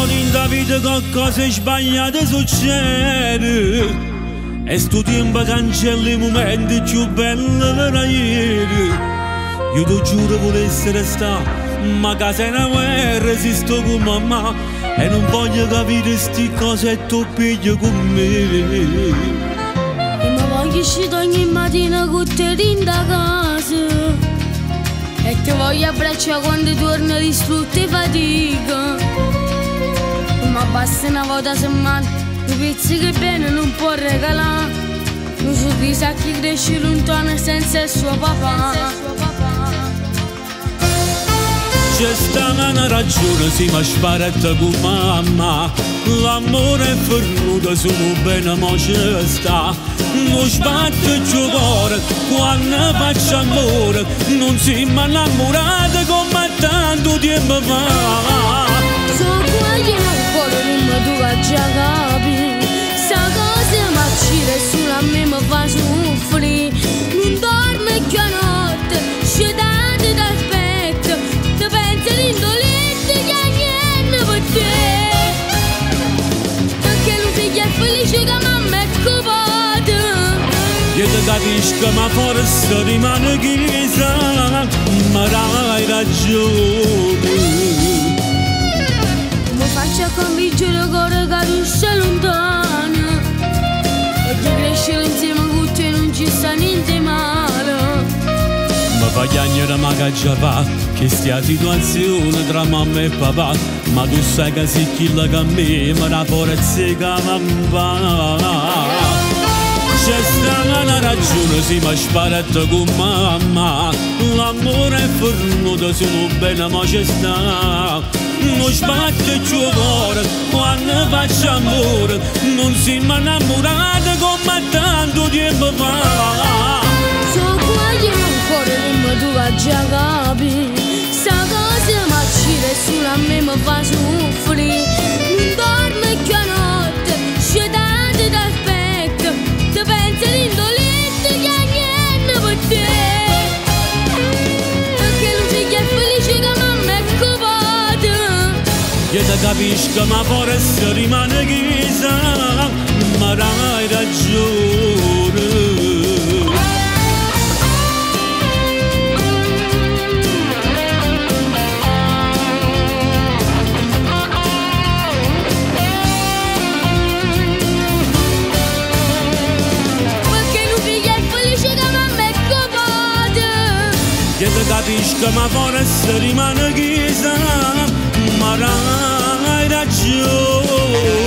volte in da vita qualcosa sbagliato succede e sto tempo cancella i momenti più belli per ieri. Io ti giuro volessi restare, ma casa è una guerra, esisto con mamma e non voglio capire sti cose e tu pigli con me. E mi voglio uscire ogni mattina con te in da casa e ti voglio abbracciare quando torno distrutto e fatica. Ma basta una volta a settimana, un pezzo che bene non può regalare, un sorriso a chi cresce lontano senza il suo papà. C'è stata una ragione, si mi sparetta con mamma, l'amore è venuto sono bene ma c'è sta. Non sbatte più cuore quando faccio amore, non si mi innamorata come tanto tempo fa. So guagliano ancora non mi tu a già sta cosa ma c'è sulla me mi fa soffrire. Non dorme più a notte, scedate d'aspetto, ti pensi all'indolente che niente per te. Perché lui figlio è felice che mamma è copata. Io ti capisco ma forse rimane chissà, ma hai ragione. Faccia convincere il cuore che tu sei lontano e di crescere insieme con te non ci sta niente male. Ma fa chiagnere ma che già va, che stia situazione tra mamma e papà, ma tu sai che sei chilla che a me, ma la forza che mi va. C'è stata una ragione, si mi sparetta con mamma, l'amore è venuto sono bene ma c'è sta. Non sbatte più cuore quando faccio amore, non si mi innamorata come tanto tempo fa. So guagliano ancora non mi tu a già capire, sta cosa ma c'è sulla me mi fa soffrire. Non dorme più a notte, scedate d'aspetto, ti pensi all'indolente che ha niente per te. Perché lui figlio è felice che mamma è copata. Io ti capisco ma forse rimane chissà, ma hai ragione. Perché lui figlio è felice che mamma è copata. Io ti capisco ma forse rimane chissà, ma hai ragione.